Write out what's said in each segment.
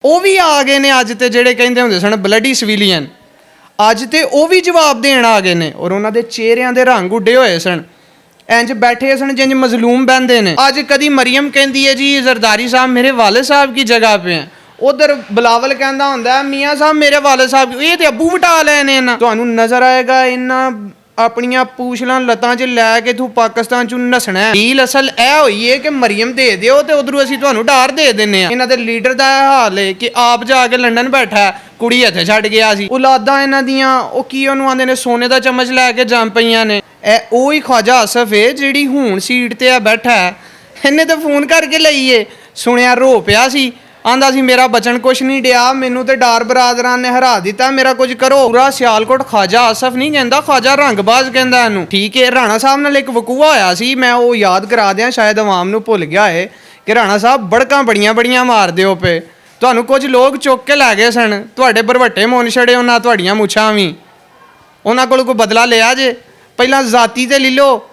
ਉਹ ਵੀ ਆ ਗਏ ਨੇ ਅੱਜ ਤੇ ਜਿਹੜੇ ਕਹਿੰਦੇ ਹੁੰਦੇ ਸਨ ਬਲੱਡੀ ਸਿਵਿਲੀਅਨ, ਅੱਜ ਤੇ ਉਹ ਵੀ ਜਵਾਬ ਦੇਣ ਆ ਗਏ ਨੇ। ਔਰ ਉਹਨਾਂ ਦੇ ਚਿਹਰਿਆਂ ਦੇ ਰੰਗ ਉੱਡੇ ਹੋਏ ਸਨ, ਇੰਜ ਬੈਠੇ ਸਨ ਜਿੰਜ ਮਜ਼ਲੂਮ ਬਹਿੰਦੇ ਨੇ। ਅੱਜ ਕਦੀ ਮਰੀਮ ਕਹਿੰਦੀ ਹੈ ਜੀ ਜ਼ਰਦਾਰੀ ਸਾਹਿਬ मेरे वाले साहब की जगह पे हैं, उधर बिलावल कहता ਹੁੰਦਾ मियाँ साहब मेरे वाले साहब, ਇਹ ਤੇ ਅੱਬੂ ਵਟਾ ਲਏ ਨੇ ਇਹਨਾਂ। ਤੁਹਾਨੂੰ ਨਜ਼ਰ ਆਏਗਾ ਇਹਨਾਂ ਆਪਣੀਆਂ ਪੂਛਲਾਂ ਲੱਤਾਂ 'ਚ ਲੈ ਕੇ ਤੂੰ ਪਾਕਿਸਤਾਨ 'ਚ ਨੱਸਣਾ ਹੈ। ਡੀਲ ਅਸਲ ਇਹ ਹੋਈ ਹੈ ਕਿ ਮਰੀਮ ਦੇ ਦਿਓ ਤੇ ਉਧਰੋਂ ਅਸੀਂ ਤੁਹਾਨੂੰ ਡਾਰ ਦੇ ਦਿੰਨੇ ਆ। ਇਹਨਾਂ ਦੇ ਲੀਡਰ ਦਾ ਇਹ ਹਾਲ ਹੈ ਕਿ ਆਪ ਜਾ ਕੇ ਲੰਡਨ ਬੈਠਾ, ਕੁੜੀ ਇੱਥੇ ਛੱਡ ਗਿਆ ਸੀ। ਔਲਾਦਾਂ ਇਹਨਾਂ ਦੀਆਂ ਉਹ ਕੀ ਉਹਨੂੰ ਆਂਦੇ ਨੇ ਸੋਨੇ ਦਾ ਚਮਚ ਲੈ ਕੇ ਜੰਮ ਪਈਆਂ ਨੇ। ਇਹ ਉਹ ਹੀ ख्वाजा आसफ ਹੈ ਜਿਹੜੀ ਹੁਣ ਸੀਟ ਤੇ ਆ ਬੈਠਾ। ਇਹਨੇ ਤਾਂ ਫੋਨ ਕਰਕੇ ਲਈਏ, ਸੁਣਿਆ ਰੋ ਪਿਆ ਸੀ, ਆਂਦਾ ਸੀ ਮੇਰਾ ਬਚਨ ਕੁਛ ਨਹੀਂ ਡਿਆ, ਮੈਨੂੰ ਤੇ ਡਾਰ ਬਰਾਦਰਾਂ ਨੇ ਹਰਾ ਦਿੱਤਾ, ਮੇਰਾ ਕੁਝ ਕਰੋ। ਪੂਰਾ ਸਿਆਲਕੋਟ ख्वाजा आसफ ਨਹੀਂ ਕਹਿੰਦਾ, ख्वाजा ਰੰਗਬਾਜ਼ ਕਹਿੰਦਾ ਇਹਨੂੰ। ਠੀਕ ਹੈ, ਰਾਣਾ ਸਾਹਿਬ ਨਾਲ ਇੱਕ ਵਕੂਆ ਹੋਇਆ ਸੀ, ਮੈਂ ਉਹ ਯਾਦ ਕਰਾ ਦਿਆਂ, ਸ਼ਾਇਦ ਆਵਾਮ ਨੂੰ ਭੁੱਲ ਗਿਆ ਹੈ ਕਿ ਰਾਣਾ ਸਾਹਿਬ ਬੜਕਾਂ ਬੜੀਆਂ ਮਾਰਦੇ ਹੋ ਪਏ। ਤੁਹਾਨੂੰ ਕੁਝ ਲੋਕ ਚੁੱਕ ਕੇ ਲੈ ਗਏ ਸਨ, ਤੁਹਾਡੇ ਭਰਵੱਟੇ ਮੁੰਨ ਛੜੇ ਉਹਨਾਂ, ਤੁਹਾਡੀਆਂ ਮੁੱਛਾਂ ਵੀ। ਉਹਨਾਂ ਕੋਲ ਕੋਈ ਬਦਲਾ ਲਿਆ ਜੇ? ਪਹਿਲਾਂ ਜ਼ਾਤੀ ਤੇ ਲੈ ਲਓ,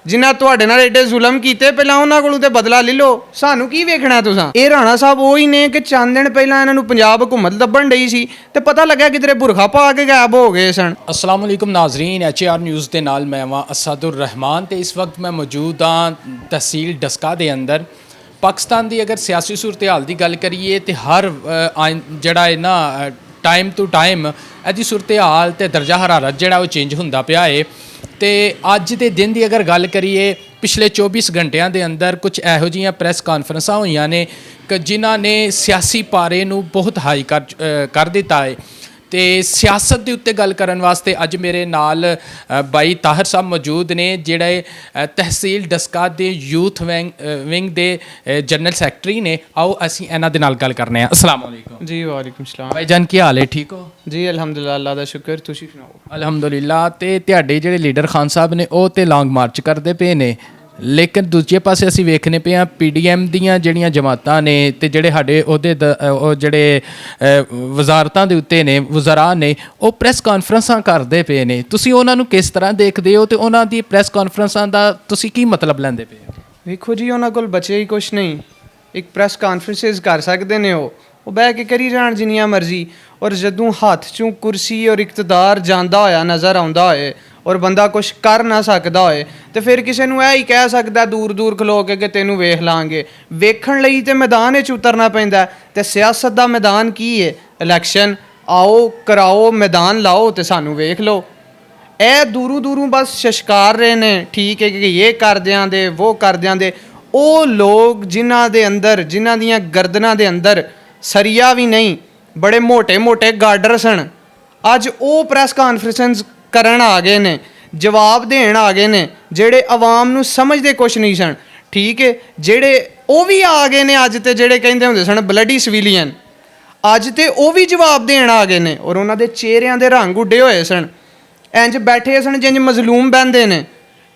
ਜਿਨ੍ਹਾਂ ਤੁਹਾਡੇ ਨਾਲ ਐਡੇ ਜ਼ੁਲਮ ਕੀਤੇ, ਪਹਿਲਾਂ ਉਹਨਾਂ ਕੋਲੋਂ ਤੇ ਬਦਲਾ ਲੈ ਲਓ। ਸਾਨੂੰ ਕੀ ਵੇਖਣਾ ਤੁਸੀਂ? ਇਹ ਰਾਣਾ ਸਾਹਿਬ ਉਹੀ ਨੇ ਕਿ ਚੰਦ ਦਿਨ ਪਹਿਲਾਂ ਇਹਨਾਂ ਨੂੰ ਪੰਜਾਬ ਹਕੂਮਤ ਲੱਭਣ ਡਈ ਸੀ ਤੇ ਪਤਾ ਲੱਗਿਆ ਕਿਧਰੇ ਬੁਰਖਾ ਪਾ ਕੇ ਗਾਇਬ ਹੋ ਗਏ ਸਨ। अस्सलाम वालेकुम नाजरीन, HAR न्यूज़ के नाल मैं वां असदुर रहमान ते इस वक्त मैं मौजूद हाँ तहसील डस्का दे अंदर। पाकिस्तान की अगर सियासी सूरत हाल की गल करिए तो हर जड़ा है ना टाइम टू टाइम ਇਹਦੀ सूरत हाल ते दर्जा हरारत ਜਿਹੜਾ ਉਹ चेंज ਹੁੰਦਾ ਪਿਆ ਹੈ। ਤੇ ਅੱਜ ਦੇ ਦਿਨ ਦੀ ਅਗਰ ਗੱਲ ਕਰੀਏ, ਪਿਛਲੇ 24 ਘੰਟਿਆਂ ਦੇ ਅੰਦਰ ਕੁਝ ਇਹੋ ਜਿਹੀਆਂ ਪ੍ਰੈਸ ਕਾਨਫਰੰਸਾਂ ਹੋਈਆਂ ਨੇ ਕਿ ਜਿਨ੍ਹਾਂ ਨੇ ਸਿਆਸੀ ਪਾਰੇ ਨੂੰ ਬਹੁਤ ਹਾਈ ਕਰ ਦਿੱਤਾ ਹੈ। ਤੇ ਸਿਆਸਤ ਦੇ ਉੱਤੇ ਗੱਲ ਕਰਨ ਵਾਸਤੇ ਅੱਜ ਮੇਰੇ ਨਾਲ ਬਾਈ ਤਾਹਿਰ ਸਾਹਿਬ ਮੌਜੂਦ ਨੇ, ਜਿਹੜੇ ਤਹਿਸੀਲ ਡਸਕਾ ਦੇ ਯੂਥ ਵਿੰਗ ਦੇ ਜਨਰਲ ਸੈਕਟਰੀ ਨੇ। ਆਓ ਅਸੀਂ ਇਹਨਾਂ ਦੇ ਨਾਲ ਗੱਲ ਕਰਨੇ ਆ। अस्सलाम वालेकुम ਜੀ ਵਾਲੇਕੁਮ ਸਲਾਮ ਭਾਈ ਜਾਨ, ਕੀ ਹਾਲ ਹੈ? ਠੀਕ ਹੋ ਜੀ? ਅਲਹਮਦੁਲਿਲਾ, ਅੱਲਾ ਦਾ ਸ਼ੁਕਰ, ਤੁਸੀਂ ਸੁਣਾਓ? ਅਲਹਮਦੁਲਿਲਾ। ਤੇ ਤੁਹਾਡੇ ਜਿਹੜੇ ਲੀਡਰ ਖਾਨ ਸਾਹਿਬ ਨੇ ਉਹ ਤੇ ਲੌਂਗ ਮਾਰਚ ਕਰਦੇ ਪਏ ਨੇ, ਲੇਕਿਨ ਦੂਜੇ ਪਾਸੇ ਅਸੀਂ ਵੇਖਨੇ ਪਏ ਹਾਂ PDM ਦੀਆਂ ਜਿਹੜੀਆਂ ਜਮਾਤਾਂ ਨੇ ਤੇ ਜਿਹੜੇ ਸਾਡੇ ਉਹਦੇ ਉਹ ਜਿਹੜੇ ਵਜ਼ਾਰਤਾਂ ਦੇ ਉੱਤੇ ਨੇ ਵਜ਼ਰਾ ਨੇ, ਉਹ ਪ੍ਰੈਸ ਕਾਨਫਰੰਸਾਂ ਕਰਦੇ ਪਏ ਨੇ। ਤੁਸੀਂ ਉਹਨਾਂ ਨੂੰ ਕਿਸ ਤਰ੍ਹਾਂ ਦੇਖਦੇ ਹੋ ਤੇ ਉਹਨਾਂ ਦੀ ਪ੍ਰੈਸ ਕਾਨਫਰੰਸਾਂ ਦਾ ਤੁਸੀਂ ਕੀ ਮਤਲਬ ਲੈਂਦੇ ਪਏ ਹੋ? ਵੇਖੋ ਜੀ, ਉਹਨਾਂ ਕੋਲ ਬਚੇ ਹੀ ਕੁਛ ਨਹੀਂ। ਇੱਕ ਪ੍ਰੈਸ ਕਾਨਫਰੰਸਿਸ ਕਰ ਸਕਦੇ ਨੇ, ਉਹ ਬਹਿ ਕੇ ਕਰੀ ਜਾਣ ਜਿੰਨੀਆਂ ਮਰਜ਼ੀ। ਔਰ ਜਦੋਂ ਹੱਥ 'ਚੋਂ ਕੁਰਸੀ ਔਰ ਇਕਤਦਾਰ ਜਾਂਦਾ ਹੋਇਆ ਨਜ਼ਰ ਆਉਂਦਾ ਹੋਏ ਔਰ ਬੰਦਾ ਕੁਛ ਕਰ ਨਾ ਸਕਦਾ ਹੋਏ ਤੇ ਫਿਰ ਕਿਸੇ ਨੂੰ ਇਹ ਹੀ ਕਹਿ ਸਕਦਾ ਦੂਰ ਖਲੋ ਕੇ ਕਿ ਤੈਨੂੰ ਵੇਖ ਲਾਂਗੇ। ਵੇਖਣ ਲਈ ਤੇ ਮੈਦਾਨ ਵਿੱਚ ਉਤਰਨਾ ਪੈਂਦਾ। ਤੇ ਸਿਆਸਤ ਦਾ ਮੈਦਾਨ ਕੀ ਹੈ? ਇਲੈਕਸ਼ਨ ਆਓ, ਕਰਾਓ, ਮੈਦਾਨ ਲਾਓ ਤੇ ਸਾਨੂੰ ਵੇਖ ਲਓ। ਇਹ ਦੂਰੋਂ ਬਸ ਸ਼ਸ਼ਕਾਰ ਰਹੇ ਨੇ, ਠੀਕ ਹੈ ਕਿ ਇਹ ਕਰਦਿਆਂ ਦੇ ਉਹ ਕਰਦਿਆਂ ਦੇ। ਉਹ ਲੋਕ ਜਿਨ੍ਹਾਂ ਦੇ ਅੰਦਰ, ਜਿਨ੍ਹਾਂ ਦੀਆਂ ਗਰਦਨਾਂ ਦੇ ਅੰਦਰ ਸਰੀਆ ਵੀ ਨਹੀਂ, ਬੜੇ ਮੋਟੇ ਗਾਰਡਰ ਸਨ, ਅੱਜ ਉਹ ਪ੍ਰੈਸ ਕਾਨਫਰੰਸ ਕਰਨ ਆ ਗਏ ਨੇ, ਜਵਾਬ ਦੇਣ ਆ ਗਏ ਨੇ, ਜਿਹੜੇ ਆਵਾਮ ਨੂੰ ਸਮਝਦੇ ਕੁਛ ਨਹੀਂ ਸਨ। ਠੀਕ ਹੈ, ਜਿਹੜੇ ਉਹ ਵੀ ਆ ਗਏ ਨੇ ਅੱਜ ਤੇ ਜਿਹੜੇ ਕਹਿੰਦੇ ਹੁੰਦੇ ਸਨ ਬਲੱਡੀ ਸਿਵਿਲੀਅਨ, ਅੱਜ ਤੇ ਉਹ ਵੀ ਜਵਾਬ ਦੇਣ ਆ ਗਏ ਨੇ। ਔਰ ਉਹਨਾਂ ਦੇ ਚਿਹਰਿਆਂ ਦੇ ਰੰਗ ਉੱਡੇ ਹੋਏ ਸਨ, ਇੰਜ ਬੈਠੇ ਸਨ ਜਿੰਜ ਮਜ਼ਲੂਮ ਬਹਿੰਦੇ ਨੇ।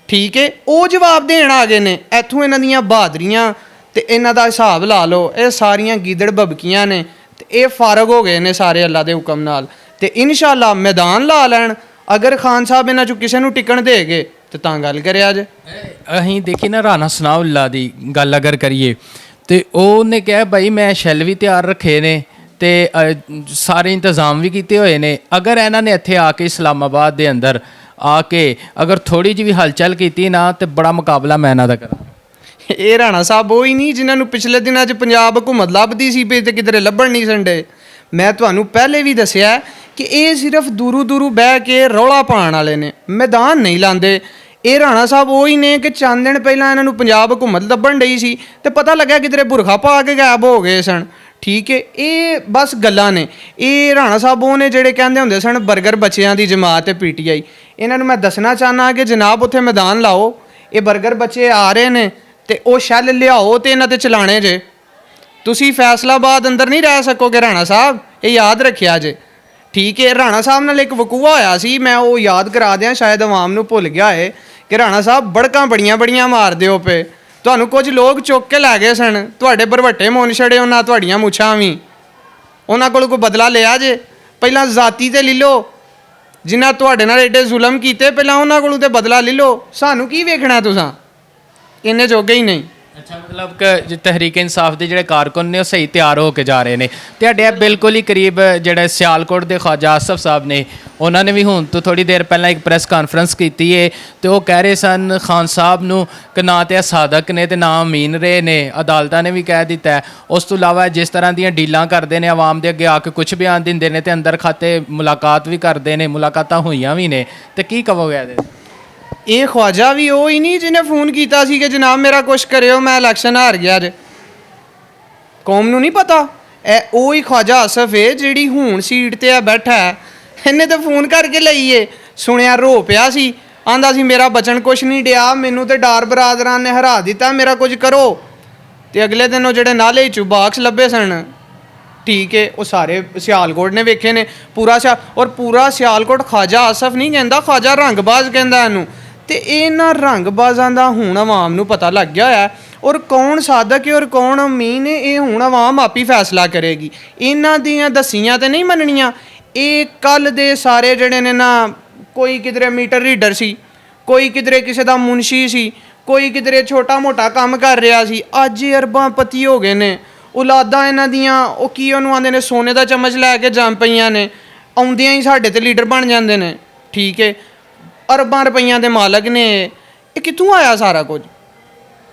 ਠੀਕ ਹੈ, ਉਹ ਜਵਾਬ ਦੇਣ ਆ ਗਏ ਨੇ। ਇੱਥੋਂ ਇਹਨਾਂ ਦੀਆਂ ਬਹਾਦਰੀਆਂ ਤੇ ਇਹਨਾਂ ਦਾ ਹਿਸਾਬ ਲਾ ਲਓ, ਇਹ ਸਾਰੀਆਂ ਗੀਦੜ ਬਬਕੀਆਂ ਨੇ ਤੇ ਇਹ ਫਾਰਗ ਹੋ ਗਏ ਨੇ ਸਾਰੇ ਅੱਲਾ ਦੇ ਹੁਕਮ ਨਾਲ। ਤੇ ਇਨਸ਼ਾਅੱਲਾ ਮੈਦਾਨ ਲਾ ਲੈਣ। ਅਗਰ ਖਾਨ ਸਾਹਿਬ ਇਹਨਾਂ 'ਚੋਂ ਕਿਸੇ ਨੂੰ ਟਿਕਣ ਦੇ ਗਏ ਤਾਂ ਗੱਲ ਕਰਿਆ ਜੇ। ਅਸੀਂ ਦੇਖੀ ਨਾ ਰਾਣਾ ਸਨਾਉल्ला ਦੀ ਗੱਲ ਅਗਰ ਕਰੀਏ ਤੇ ਉਹਨੇ ਕਿਹਾ ਭਾਈ ਮੈਂ ਸ਼ੈੱਲ ਵੀ ਤਿਆਰ ਰੱਖੇ ਨੇ ਤੇ ਸਾਰੇ ਇੰਤਜ਼ਾਮ ਵੀ ਕੀਤੇ ਹੋਏ ਨੇ। ਅਗਰ ਇਹਨਾਂ ਨੇ ਇੱਥੇ ਆ ਕੇ ਇਸਲਾਮਾਬਾਦ ਦੇ ਅੰਦਰ ਆ ਕੇ ਅਗਰ ਥੋੜ੍ਹੀ ਜਿਹੀ ਵੀ ਹਲਚਲ ਕੀਤੀ ਨਾ ਤੇ ਬੜਾ ਮੁਕਾਬਲਾ ਮੈਂ ਇਹਨਾਂ ਦਾ ਕਰਾਂ। ਇਹ ਰਾਣਾ ਸਾਹਿਬ ਉਹ ਹੀ ਨਹੀਂ ਜਿਨ੍ਹਾਂ ਨੂੰ ਪਿਛਲੇ ਦਿਨਾਂ 'ਚ ਪੰਜਾਬ ਹਕੂਮਤ ਲੱਭਦੀ ਸੀ ਤੇ ਕਿਧਰੇ ਲੱਭਣ ਨਹੀਂ ਸੰਡੇ। ਮੈਂ ਤੁਹਾਨੂੰ ਪਹਿਲੇ ਵੀ ਦੱਸਿਆ ਕਿ ਇਹ ਸਿਰਫ ਦੂਰੋਂ ਬਹਿ ਕੇ ਰੌਲਾ ਪਾਉਣ ਵਾਲੇ ਨੇ, ਮੈਦਾਨ ਨਹੀਂ ਲਾਉਂਦੇ। ਇਹ ਰਾਣਾ ਸਾਹਿਬ ਉਹ ਹੀ ਨੇ ਕਿ ਚੰਦ ਦਿਨ ਪਹਿਲਾਂ ਇਹਨਾਂ ਨੂੰ ਪੰਜਾਬ ਹਕੂਮਤ ਲੱਭਣ ਡਈ ਸੀ ਤੇ ਪਤਾ ਲੱਗਿਆ ਕਿਧਰੇ ਬੁਰਖਾ ਪਾ ਕੇ ਗਾਇਬ ਹੋ ਗਏ ਸਨ। ਠੀਕ ਹੈ, ਇਹ ਬਸ ਗੱਲਾਂ ਨੇ। ਇਹ ਰਾਣਾ ਸਾਹਿਬ ਉਹ ਨੇ ਜਿਹੜੇ ਕਹਿੰਦੇ ਹੁੰਦੇ ਸਨ ਬਰਗਰ ਬੱਚਿਆਂ ਦੀ ਜਮਾਤ ਤੇ PTI। ਇਹਨਾਂ ਨੂੰ ਮੈਂ ਦੱਸਣਾ ਚਾਹੁੰਦਾ ਕਿ ਜਨਾਬ ਉੱਥੇ ਮੈਦਾਨ ਲਾਓ, ਇਹ ਬਰਗਰ ਬੱਚੇ ਆ ਰਹੇ ਨੇ ਤੇ ਉਹ ਸ਼ੈੱਲ ਲਿਆਓ ਤੇ ਇਹਨਾਂ ਤੇ ਚਲਾਣੇ ਜੇ। ਤੁਸੀਂ ਫੈਸਲਾਬਾਦ ਅੰਦਰ ਨਹੀਂ ਰਹਿ ਸਕੋਗੇ ਰਾਣਾ ਸਾਹਿਬ, ਇਹ ਯਾਦ ਰੱਖਿਆ ਜੇ। ਠੀਕ ਹੈ, ਰਾਣਾ ਸਾਹਿਬ ਨਾਲ ਇੱਕ ਵਕੂਆ ਹੋਇਆ ਸੀ, ਮੈਂ ਉਹ ਯਾਦ ਕਰਾ ਦਿਆਂ, ਸ਼ਾਇਦ ਆਵਾਮ ਨੂੰ ਭੁੱਲ ਗਿਆ ਹੈ ਕਿ ਰਾਣਾ ਸਾਹਿਬ ਬੜਕਾਂ ਬੜੀਆਂ ਮਾਰਦੇ ਹੋ ਪਏ। ਤੁਹਾਨੂੰ ਕੁਝ ਲੋਕ ਚੁੱਕ ਕੇ ਲੈ ਗਏ ਸਨ, ਤੁਹਾਡੇ ਭਰਵੱਟੇ ਮੁੰਨ ਛੜੇ ਉਹਨਾਂ, ਤੁਹਾਡੀਆਂ ਮੁੱਛਾਂ ਵੀ। ਉਹਨਾਂ ਕੋਲ ਕੋਈ ਬਦਲਾ ਲਿਆ ਜੇ? ਪਹਿਲਾਂ ਜ਼ਾਤੀ ਤੇ ਲੈ ਲਓ, ਜਿਨ੍ਹਾਂ ਤੁਹਾਡੇ ਨਾਲ ਐਡੇ ਜ਼ੁਲਮ ਕੀਤੇ, ਪਹਿਲਾਂ ਉਹਨਾਂ ਕੋਲੋਂ ਤੇ ਬਦਲਾ ਲੈ ਲਓ। ਸਾਨੂੰ ਕੀ ਵੇਖਣਾ ਤੁਸੀਂ? ਇੰਨੇ ਜੋਗੇ ਹੀ ਨਹੀਂ। ਅੱਛਾ, ਮਤਲਬ ਕਿ ਜੋ ਤਹਿਰੀਕ ਇਨਸਾਫ ਦੇ ਜਿਹੜੇ ਕਾਰਕੁਨ ਨੇ ਉਹ ਸਹੀ ਤਿਆਰ ਹੋ ਕੇ ਜਾ ਰਹੇ ਨੇ। ਤੁਹਾਡੇ ਆ ਬਿਲਕੁਲ ਹੀ ਕਰੀਬ ਜਿਹੜੇ ਸਿਆਲਕੋਟ ਦੇ ਖਵਾਜਾ ਆਸਫ ਸਾਹਿਬ ਨੇ, ਉਹਨਾਂ ਨੇ ਵੀ ਹੁਣ ਤੋਂ ਥੋੜੀ ਦੇਰ ਪਹਿਲਾਂ ਇੱਕ ਪ੍ਰੈਸ ਕਾਨਫਰੰਸ ਕੀਤੀ ਹੈ ਤੇ ਉਹ ਕਹਿ ਰਹੇ ਸਨ ਖਾਨ ਸਾਹਿਬ ਨੂੰ ਕਿ ਨਾ ਤੇ ਇਹ ਸਾਦਕ ਨੇ ਤੇ ਨਾ ਅਮੀਨ ਰਹੇ ਨੇ। ਅਦਾਲਤਾਂ ਨੇ ਵੀ ਕਹਿ ਦਿੱਤਾ ਹੈ। ਉਸ ਤੋਂ ਇਲਾਵਾ ਜਿਸ ਤਰ੍ਹਾਂ ਦੀਆਂ ਡੀਲਾਂ ਕਰਦੇ ਨੇ, ਆਵਾਮ ਦੇ ਅੱਗੇ ਆ ਕੇ ਕੁਝ ਬਿਆਨ ਦਿੰਦੇ ਨੇ ਤੇ ਅੰਦਰ ਖਾਤੇ ਮੁਲਾਕਾਤ ਵੀ ਕਰਦੇ ਨੇ, ਮੁਲਾਕਾਤਾਂ ਹੋਈਆਂ ਵੀ ਨੇ, ਤੇ ਕੀ ਕਹੋਗੇ ਇਹਦੇ? ਇਹ ਖਵਾਜਾ ਵੀ ਉਹ ਹੀ ਨਹੀਂ ਜਿਹਨੇ ਫੋਨ ਕੀਤਾ ਸੀ ਕਿ ਜਨਾਬ ਮੇਰਾ ਕੁਛ ਕਰਿਓ, ਮੈਂ ਇਲੈਕਸ਼ਨ ਹਾਰ ਗਿਆ ਜੇ। ਕੌਮ ਨੂੰ ਨਹੀਂ ਪਤਾ ਇਹ ਉਹ ਹੀ ਖਵਾਜਾ ਆਸਫ ਹੈ ਜਿਹੜੀ ਹੁਣ ਸੀਟ ਤੇ ਆ ਬੈਠਾ ਹੈ। ਇਹਨੇ ਤਾਂ ਫੋਨ ਕਰਕੇ ਲਈਏ, ਸੁਣਿਆ ਰੋ ਪਿਆ ਸੀ, ਆਂਦਾ ਸੀ ਮੇਰਾ ਬਚਨ ਕੁਛ ਨਹੀਂ ਡਿਆ, ਮੈਨੂੰ ਤੇ ਡਾਰ ਬਰਾਦਰਾਂ ਨੇ ਹਰਾ ਦਿੱਤਾ, ਮੇਰਾ ਕੁਝ ਕਰੋ। ਤੇ ਅਗਲੇ ਦਿਨ ਉਹ ਜਿਹੜੇ ਨਾਲੇ 'ਚ ਬਾਕਸ ਲੱਭੇ ਸਨ, ਠੀਕ ਹੈ, ਉਹ ਸਾਰੇ ਸਿਆਲਕੋਟ ਨੇ ਵੇਖੇ ਨੇ। ਪੂਰਾ ਸਿਆਲਕੋਟ ਖਵਾਜਾ ਆਸਫ ਨਹੀਂ ਕਹਿੰਦਾ, ਖਵਾਜਾ ਰੰਗਬਾਜ਼ ਕਹਿੰਦਾ ਇਹਨੂੰ। ਤੇ ਇਹਨਾਂ ਰੰਗਬਾਜ਼ਾਂ ਦਾ ਹੁਣ ਆਵਾਮ ਨੂੰ ਪਤਾ ਲੱਗ ਗਿਆ ਹੋਇਆ, ਔਰ ਕੌਣ ਸਾਦਕ ਹੈ ਔਰ ਕੌਣ ਅਮੀਨ ਹੈ ਇਹ ਹੁਣ ਆਵਾਮ ਆਪ ਹੀ ਫੈਸਲਾ ਕਰੇਗੀ। ਇਹਨਾਂ ਦੀਆਂ ਦਸੀਆਂ ਤੇ ਨਹੀਂ ਮੰਨਣੀਆਂ। ਇਹ ਕੱਲ ਦੇ ਸਾਰੇ ਜਿਹੜੇ ਨੇ ਨਾ, ਕੋਈ ਕਿਧਰੇ ਮੀਟਰ ਰੀਡਰ ਸੀ, ਕੋਈ ਕਿਧਰੇ ਕਿਸੇ ਦਾ ਮੁਨਸ਼ੀ ਸੀ, ਕੋਈ ਕਿਧਰੇ ਛੋਟਾ ਮੋਟਾ ਕੰਮ ਕਰ ਰਿਹਾ ਸੀ, ਅੱਜ ਇਹ ਅਰਬਾਂ ਪਤੀ ਹੋ ਗਏ ਨੇ। ਔਲਾਦਾਂ ਇਹਨਾਂ ਦੀਆਂ ਉਹ ਕੀ ਉਹਨੂੰ ਆਉਂਦੇ ਨੇ, ਸੋਨੇ ਦਾ ਚਮਚ ਲੈ ਕੇ ਜੰਮ ਪਈਆਂ ਨੇ, ਆਉਂਦਿਆਂ ਹੀ ਸਾਡੇ ਤੇ ਲੀਡਰ ਬਣ ਜਾਂਦੇ ਨੇ, ਠੀਕ ਹੈ, ਅਰਬਾਂ ਰੁਪਈਆਂ ਦੇ ਮਾਲਕ ਨੇ। ਇਹ ਕਿੱਥੋਂ ਆਇਆ ਸਾਰਾ ਕੁਝ,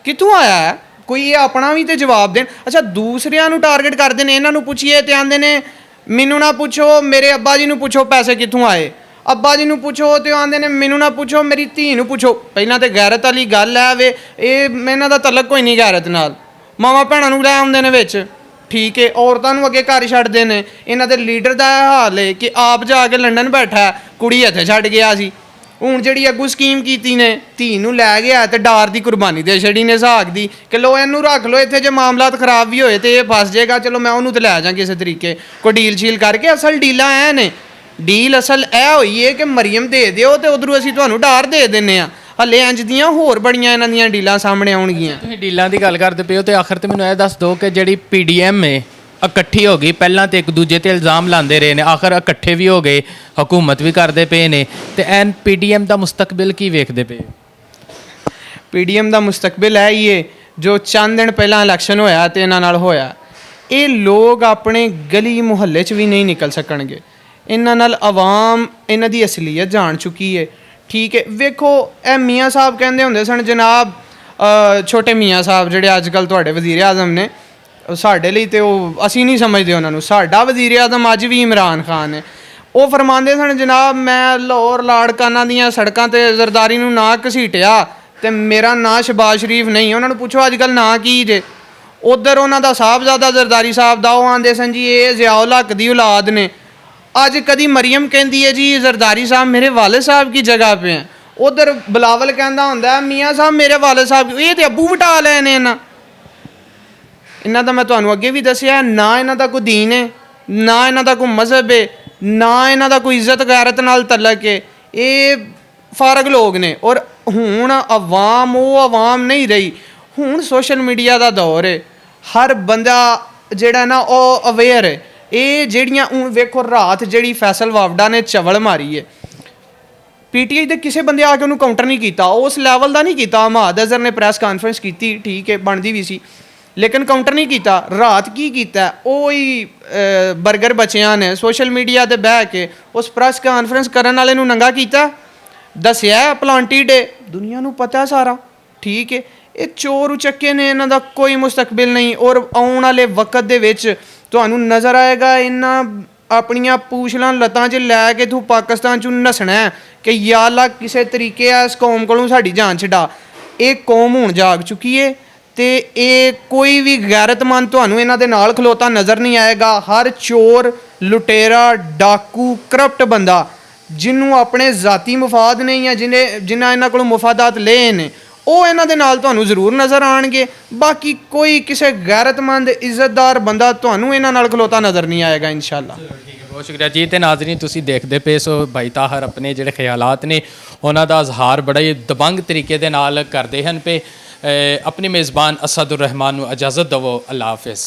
ਕਿੱਥੋਂ ਆਇਆ ਹੈ? ਕੋਈ ਇਹ ਆਪਣਾ ਵੀ ਤੇ ਜਵਾਬ ਦੇਣ। ਅੱਛਾ, ਦੂਸਰਿਆਂ ਨੂੰ ਟਾਰਗੇਟ ਕਰਦੇ ਨੇ, ਇਹਨਾਂ ਨੂੰ ਪੁੱਛੀਏ ਤੇ ਆਂਦੇ ਨੇ ਮੈਨੂੰ ਨਾ ਪੁੱਛੋ, ਮੇਰੇ ਅੱਬਾ ਜੀ ਨੂੰ ਪੁੱਛੋ ਪੈਸੇ ਕਿੱਥੋਂ ਆਏ। ਅੱਬਾ ਜੀ ਨੂੰ ਪੁੱਛੋ ਤੇ ਆਂਦੇ ਨੇ ਮੈਨੂੰ ਨਾ ਪੁੱਛੋ, ਮੇਰੀ ਧੀ ਨੂੰ ਪੁੱਛੋ। ਪਹਿਲਾਂ ਤੇ ਗੈਰਤ ਵਾਲੀ ਗੱਲ ਹੈ ਵੇ, ਇਹ ਇਹਨਾਂ ਦਾ ਤਲਕ ਕੋਈ ਨਹੀਂ ਗੈਰਤ ਨਾਲ। ਮਾਵਾਂ ਭੈਣਾਂ ਨੂੰ ਲੈ ਆਉਂਦੇ ਨੇ ਵਿੱਚ, ਠੀਕ ਹੈ, ਔਰਤਾਂ ਨੂੰ ਅੱਗੇ ਘਰ ਛੱਡਦੇ ਨੇ। ਇਹਨਾਂ ਦੇ ਲੀਡਰ ਦਾ ਇਹ ਹਾਲ ਹੈ ਕਿ ਆਪ ਜਾ ਕੇ ਲੰਡਨ ਬੈਠਾ, ਕੁੜੀ ਇੱਥੇ ਛੱਡ ਗਿਆ ਸੀ। ਹੁਣ ਜਿਹੜੀ ਅੱਗੂ ਸਕੀਮ ਕੀਤੀ ਨੇ, ਧੀ ਨੂੰ ਲੈ ਗਿਆ ਤੇ ਡਾਰ ਦੀ ਕੁਰਬਾਨੀ ਦੇ ਛੜੀ ਨੇ ਸਾਗ ਦੀ ਕਿ ਲੋ ਇਹਨੂੰ ਰੱਖ ਲਓ ਇੱਥੇ, ਜੇ ਮਾਮਲਾਤ ਖਰਾਬ ਵੀ ਹੋਏ ਤੇ ਇਹ ਫਸ ਜਾਏਗਾ, ਚਲੋ ਮੈਂ ਉਹਨੂੰ ਤੇ ਲੈ ਜਾ ਕਿਸੇ ਤਰੀਕੇ ਕੋਈ ਡੀਲ ਸ਼ੀਲ ਕਰਕੇ। ਅਸਲ ਡੀਲਾਂ ਐ ਨੇ, ਡੀਲ ਅਸਲ ਇਹ ਹੋਈ ਹੈ ਕਿ ਮਰੀਮ ਦੇ ਦਿਓ ਤੇ ਉਧਰੋਂ ਅਸੀਂ ਤੁਹਾਨੂੰ ਡਾਰ ਦੇ ਦਿੰਨੇ ਆ। ਹਲੇ ਇੰਜ ਦੀਆਂ ਹੋਰ ਬੜੀਆਂ ਇਹਨਾਂ ਦੀਆਂ ਡੀਲਾਂ ਸਾਹਮਣੇ ਆਉਣਗੀਆਂ। ਤੁਸੀਂ ਡੀਲਾਂ ਦੀ ਗੱਲ ਕਰਦੇ ਪਏ ਹੋ ਤੇ ਆਖਰ ਤੇ ਮੈਨੂੰ ਇਹ ਦੱਸ ਦਿਓ ਕਿ ਜਿਹੜੀ ਪੀਡੀਐਮ ਹੈ ਇਕੱਠੀ ਹੋ ਗਈ, ਪਹਿਲਾਂ ਤੇ ਇੱਕ ਦੂਜੇ ਤੇ ਇਲਜ਼ਾਮ ਲਾਉਂਦੇ ਰਹੇ ਨੇ, ਆਖਰ ਇਕੱਠੇ ਵੀ ਹੋ ਗਏ, ਹਕੂਮਤ ਵੀ ਕਰਦੇ ਪਏ ਨੇ, ਤੇ ਐਨ ਪੀਡੀਐਮ ਦਾ ਮੁਸਤਕਬਲ ਕੀ ਵੇਖਦੇ ਪਏ? ਪੀਡੀਐਮ ਦਾ ਮੁਸਤਕਬਲ ਹੈ ਹੀ ਇਹ ਜੋ ਚੰਦ ਦਿਨ ਪਹਿਲਾਂ ਇਲੈਕਸ਼ਨ ਹੋਇਆ ਤੇ ਇਹਨਾਂ ਨਾਲ ਹੋਇਆ। ਇਹ ਲੋਕ ਆਪਣੇ ਗਲੀ ਮੁਹੱਲੇ 'ਚ ਵੀ ਨਹੀਂ ਨਿਕਲ ਸਕਣਗੇ। ਇਹਨਾਂ ਨਾਲ ਆਵਾਮ ਇਹਨਾਂ ਦੀ ਅਸਲੀਅਤ ਜਾਣ ਚੁੱਕੀ ਹੈ, ਠੀਕ ਹੈ। ਵੇਖੋ, ਇਹ ਮੀਆਂ ਸਾਹਿਬ ਕਹਿੰਦੇ ਹੁੰਦੇ ਸਨ ਜਨਾਬ, ਛੋਟੇ ਮੀਆਂ ਸਾਹਿਬ ਜਿਹੜੇ ਅੱਜ ਕੱਲ੍ਹ ਤੁਹਾਡੇ ਵਜ਼ੀਰ ਆਜ਼ਮ ਨੇ, ਸਾਡੇ ਲਈ ਤੇ ਉਹ ਅਸੀਂ ਨਹੀਂ ਸਮਝਦੇ ਉਹਨਾਂ ਨੂੰ। ਸਾਡਾ ਵਜ਼ੀਰ ਆਜ਼ਮ ਅੱਜ ਵੀ ਇਮਰਾਨ ਖਾਨ ਹੈ। ਉਹ ਫਰਮਾਉਂਦੇ ਸਨ ਜਨਾਬ ਮੈਂ ਲਾਹੌਰ ਲਾੜਕਾਨਾ ਦੀਆਂ ਸੜਕਾਂ 'ਤੇ ਜ਼ਰਦਾਰੀ ਨੂੰ ਨਾ ਘਸੀਟਿਆ ਤੇ ਮੇਰਾ ਨਾਂ ਸ਼ਬਾਜ਼ ਸ਼ਰੀਫ ਨਹੀਂ। ਉਹਨਾਂ ਨੂੰ ਪੁੱਛੋ ਅੱਜ ਕੱਲ੍ਹ ਨਾਂ ਕੀ ਜੇ। ਉੱਧਰ ਉਹਨਾਂ ਦਾ ਸਾਹਿਬਜ਼ਾਦਾ ਜ਼ਰਦਾਰੀ ਸਾਹਿਬ ਦਾ, ਉਹ ਆਉਂਦੇ ਸਨ ਜੀ ਇਹ ਜ਼ਿਆਉਲ ਹੱਕ ਦੀ ਔਲਾਦ ਨੇ। ਅੱਜ ਕਦੀ ਮਰੀਮ ਕਹਿੰਦੀ ਹੈ ਜੀ ਜ਼ਰਦਾਰੀ ਸਾਹਿਬ ਮੇਰੇ ਵਾਲਿਦ ਸਾਹਿਬ ਕੀ ਜਗ੍ਹਾ पे हैं। ਉਧਰ ਬਲਾਵਲ ਕਹਿੰਦਾ ਹੁੰਦਾ ਮੀਆਂ ਸਾਹਿਬ ਮੇਰੇ ਵਾਲਿਦ ਸਾਹਿਬ, ਇਹ ਤੇ ਅੱਬੂ ਵਟਾ ਲਏ ਨੇ। ਇਹਨਾਂ ਦਾ ਮੈਂ ਤੁਹਾਨੂੰ ਅੱਗੇ ਵੀ ਦੱਸਿਆ, ਨਾ ਇਹਨਾਂ ਦਾ ਕੋਈ ਦੀਨ ਹੈ, ਨਾ ਇਹਨਾਂ ਦਾ ਕੋਈ ਮਜ਼ਹਬ ਹੈ, ਨਾ ਇਹਨਾਂ ਦਾ ਕੋਈ ਇੱਜ਼ਤ ਗੈਰਤ ਨਾਲ ਤਲਕ ਹੈ। ਇਹ ਫਾਰਗ ਲੋਕ ਨੇ। ਔਰ ਹੁਣ ਆਵਾਮ ਉਹ ਆਵਾਮ ਨਹੀਂ ਰਹੀ। ਹੁਣ ਸੋਸ਼ਲ ਮੀਡੀਆ ਦਾ ਦੌਰ ਹੈ, ਹਰ ਬੰਦਾ ਜਿਹੜਾ ਨਾ ਉਹ ਅਵੇਅਰ ਹੈ। ਇਹ ਜਿਹੜੀਆਂ ਹੁਣ ਵੇਖੋ ਰਾਤ ਜਿਹੜੀ ਫੈਸਲ ਵਾਵਡਾ ਨੇ ਚਵਲ ਮਾਰੀ ਹੈ, ਪੀਟੀਆਈ ਦੇ ਕਿਸੇ ਬੰਦੇ ਆ ਕੇ ਉਹਨੂੰ ਕਾਊਂਟਰ ਨਹੀਂ ਕੀਤਾ, ਉਸ ਲੈਵਲ ਦਾ ਨਹੀਂ ਕੀਤਾ। ਮਹਾਦ ਅਜ਼ਹਰ ਨੇ ਪ੍ਰੈਸ ਕਾਨਫਰੰਸ ਕੀਤੀ, ਠੀਕ ਹੈ, ਬਣਦੀ ਵੀ ਸੀ, ਲੇਕਿਨ ਕਾਊਂਟਰ ਨਹੀਂ ਕੀਤਾ। ਰਾਤ ਕੀ ਕੀਤਾ, ਉਹ ਹੀ ਬਰਗਰ ਬੱਚਿਆਂ ਨੇ ਸੋਸ਼ਲ ਮੀਡੀਆ 'ਤੇ ਬਹਿ ਕੇ ਉਸ ਪ੍ਰੈਸ ਕਾਨਫਰੰਸ ਕਰਨ ਵਾਲੇ ਨੂੰ ਨੰਗਾ ਕੀਤਾ, ਦੱਸਿਆ ਪਲਾਂਟਿਡ ਹੈ, ਦੁਨੀਆ ਨੂੰ ਪਤਾ ਸਾਰਾ, ਠੀਕ ਹੈ। ਇਹ ਚੋਰ ਉਚੱਕੇ ਨੇ, ਇਹਨਾਂ ਦਾ ਕੋਈ ਮੁਸਤਕਬਲ ਨਹੀਂ। ਔਰ ਆਉਣ ਵਾਲੇ ਵਕਤ ਦੇ ਵਿੱਚ ਤੁਹਾਨੂੰ ਨਜ਼ਰ ਆਏਗਾ ਇਹਨਾਂ ਆਪਣੀਆਂ ਪੂਛਲਾਂ ਲੱਤਾਂ 'ਚ ਲੈ ਕੇ ਤੂੰ ਪਾਕਿਸਤਾਨ 'ਚੋਂ ਨੱਸਣਾ ਕਿ ਯਾ ਅੱਲਾ ਕਿਸੇ ਤਰੀਕੇ ਆ ਇਸ ਕੌਮ ਕੋਲੋਂ ਸਾਡੀ ਜਾਨ ਛਡਾ। ਇਹ ਕੌਮ ਹੁਣ ਜਾਗ ਚੁੱਕੀ ਹੈ ਤੇ ਇਹ ਕੋਈ ਵੀ ਗੈਰਤਮੰਦ ਤੁਹਾਨੂੰ ਇਹਨਾਂ ਦੇ ਨਾਲ ਖਲੋਤਾ ਨਜ਼ਰ ਨਹੀਂ ਆਏਗਾ। ਹਰ ਚੋਰ, ਲੁਟੇਰਾ, ਡਾਕੂ, ਕਰਪਟ ਬੰਦਾ ਜਿਹਨੂੰ ਆਪਣੇ ਜ਼ਾਤੀ ਮਫਾਦ ਨੇ ਜਾਂ ਜਿਨ੍ਹਾਂ ਇਹਨਾਂ ਕੋਲੋਂ ਮਫਾਦਾਤ ਲਏ ਨੇ, ਉਹ ਇਹਨਾਂ ਦੇ ਨਾਲ ਤੁਹਾਨੂੰ ਜ਼ਰੂਰ ਨਜ਼ਰ ਆਉਣਗੇ। ਬਾਕੀ ਕੋਈ ਕਿਸੇ ਗੈਰਤਮੰਦ ਇੱਜ਼ਤਦਾਰ ਬੰਦਾ ਤੁਹਾਨੂੰ ਇਹਨਾਂ ਨਾਲ ਖਲੋਤਾ ਨਜ਼ਰ ਨਹੀਂ ਆਏਗਾ ਇੰਸ਼ਾਅੱਲਾ। ਠੀਕ ਹੈ, ਬਹੁਤ ਸ਼ੁਕਰੀਆ ਜੀ। ਤੇ ਨਾਜ਼ਰੀਨ ਤੁਸੀਂ ਦੇਖਦੇ ਪਏ ਸੋ ਭਾਈ ਤਾਹਰ ਆਪਣੇ ਜਿਹੜੇ ਖਿਆਲਾਤ ਨੇ ਉਹਨਾਂ ਦਾ ਇਜ਼ਹਾਰ ਬੜਾ ਹੀ ਦਬੰਗ ਤਰੀਕੇ ਦੇ ਨਾਲ ਕਰਦੇ ਹਨ ਪਏ। ਆਪਣੀ ਮੇਜ਼ਬਾਨ ਅਸਦੁਰ ਰਹਿਮਾਨ ਨੂੰ ਇਜਾਜ਼ਤ ਦਵੋ। ਅੱਲਾ ਹਾਫਿਜ਼।